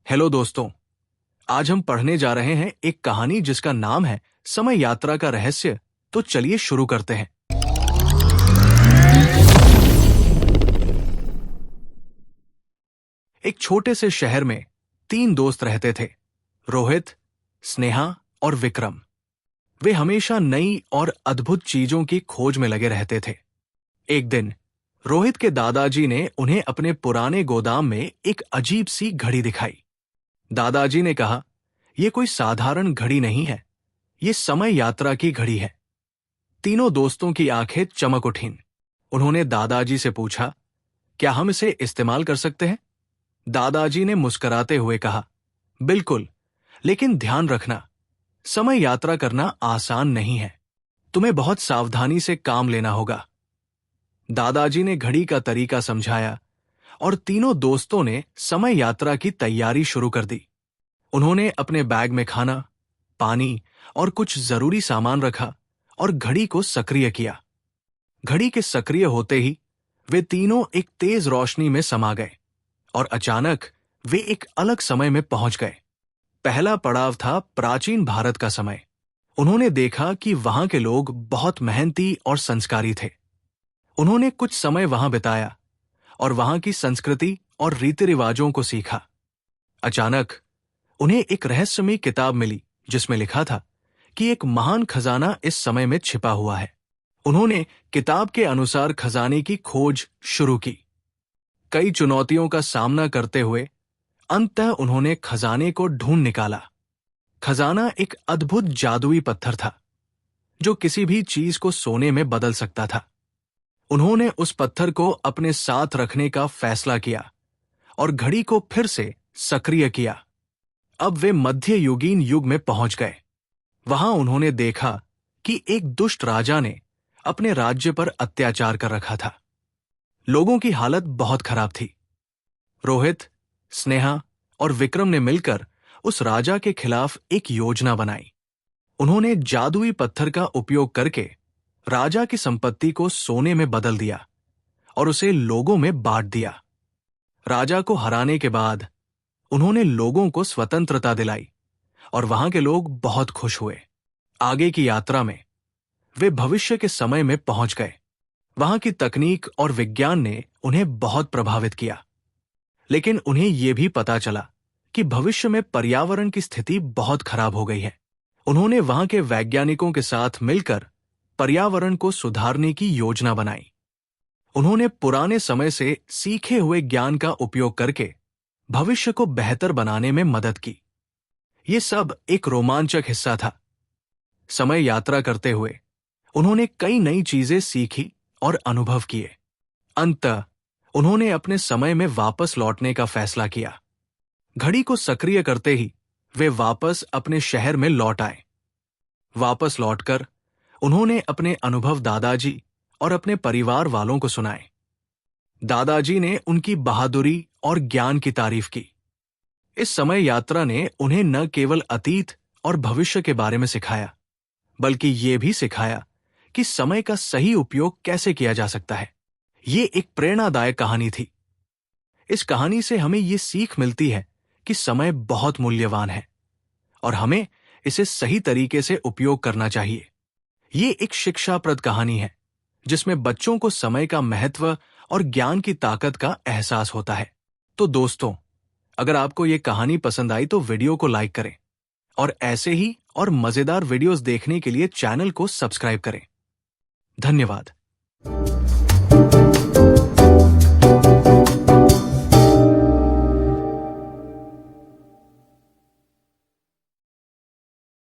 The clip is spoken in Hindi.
हेलो दोस्तों। आज हम पढ़ने जा रहे हैं एक कहानी जिसका नाम है समय यात्रा का रहस्य। तो चलिए शुरू करते हैं। एक छोटे से शहर में 3 दोस्त रहते थे, रोहित, स्नेहा और विक्रम। वे हमेशा नई और अद्भुत चीजों की खोज में लगे रहते थे। एक दिन रोहित के दादाजी ने उन्हें अपने पुराने गोदाम में एक अजीब सी घड़ी दिखाई। दादाजी ने कहा, यह कोई साधारण घड़ी नहीं है, ये समय यात्रा की घड़ी है। तीनों दोस्तों की आंखें चमक उठीं। उन्होंने दादाजी से पूछा, क्या हम इसे इस्तेमाल कर सकते हैं? दादाजी ने मुस्कुराते हुए कहा, बिल्कुल, लेकिन ध्यान रखना, समय यात्रा करना आसान नहीं है। तुम्हें बहुत सावधानी से काम लेना होगा। दादाजी ने घड़ी का तरीका समझाया और तीनों दोस्तों ने समय यात्रा की तैयारी शुरू कर दी। उन्होंने अपने बैग में खाना, पानी और कुछ जरूरी सामान रखा और घड़ी को सक्रिय किया। घड़ी के सक्रिय होते ही वे तीनों एक तेज रोशनी में समा गए और अचानक वे एक अलग समय में पहुंच गए। पहला पड़ाव था प्राचीन भारत का समय। उन्होंने देखा कि वहां के लोग बहुत मेहनती और संस्कारी थे। उन्होंने कुछ समय वहां बिताया और वहां की संस्कृति और रीति रिवाजों को सीखा। अचानक उन्हें एक रहस्यमयी किताब मिली जिसमें लिखा था कि एक महान खजाना इस समय में छिपा हुआ है। उन्होंने किताब के अनुसार खजाने की खोज शुरू की। कई चुनौतियों का सामना करते हुए अंततः उन्होंने खजाने को ढूंढ निकाला। खजाना एक अद्भुत जादुई पत्थर था जो किसी भी चीज को सोने में बदल सकता था। उन्होंने उस पत्थर को अपने साथ रखने का फैसला किया और घड़ी को फिर से सक्रिय किया। अब वे मध्ययुगीन युग में पहुंच गए। वहां उन्होंने देखा कि एक दुष्ट राजा ने अपने राज्य पर अत्याचार कर रखा था। लोगों की हालत बहुत खराब थी। रोहित, स्नेहा और विक्रम ने मिलकर उस राजा के खिलाफ एक योजना बनाई। उन्होंने जादुई पत्थर का उपयोग करके राजा की संपत्ति को सोने में बदल दिया और उसे लोगों में बांट दिया। राजा को हराने के बाद उन्होंने लोगों को स्वतंत्रता दिलाई और वहां के लोग बहुत खुश हुए। आगे की यात्रा में वे भविष्य के समय में पहुंच गए। वहां की तकनीक और विज्ञान ने उन्हें बहुत प्रभावित किया, लेकिन उन्हें यह भी पता चला कि भविष्य में पर्यावरण की स्थिति बहुत खराब हो गई है। उन्होंने वहां के वैज्ञानिकों के साथ मिलकर पर्यावरण को सुधारने की योजना बनाई। उन्होंने पुराने समय से सीखे हुए ज्ञान का उपयोग करके भविष्य को बेहतर बनाने में मदद की। ये सब एक रोमांचक हिस्सा था। समय यात्रा करते हुए उन्होंने कई नई चीजें सीखी और अनुभव किए। अंततः उन्होंने अपने समय में वापस लौटने का फैसला किया। घड़ी को सक्रिय करते ही वे वापस अपने शहर में लौट आए। वापस लौटकर उन्होंने अपने अनुभव दादाजी और अपने परिवार वालों को सुनाए। दादाजी ने उनकी बहादुरी और ज्ञान की तारीफ की। इस समय यात्रा ने उन्हें न केवल अतीत और भविष्य के बारे में सिखाया, बल्कि ये भी सिखाया कि समय का सही उपयोग कैसे किया जा सकता है। ये एक प्रेरणादायक कहानी थी। इस कहानी से हमें ये सीख मिलती है कि समय बहुत मूल्यवान है और हमें इसे सही तरीके से उपयोग करना चाहिए। ये एक शिक्षाप्रद कहानी है जिसमें बच्चों को समय का महत्व और ज्ञान की ताकत का एहसास होता है। तो दोस्तों, अगर आपको ये कहानी पसंद आई तो वीडियो को लाइक करें और ऐसे ही और मजेदार वीडियोस देखने के लिए चैनल को सब्सक्राइब करें। धन्यवाद।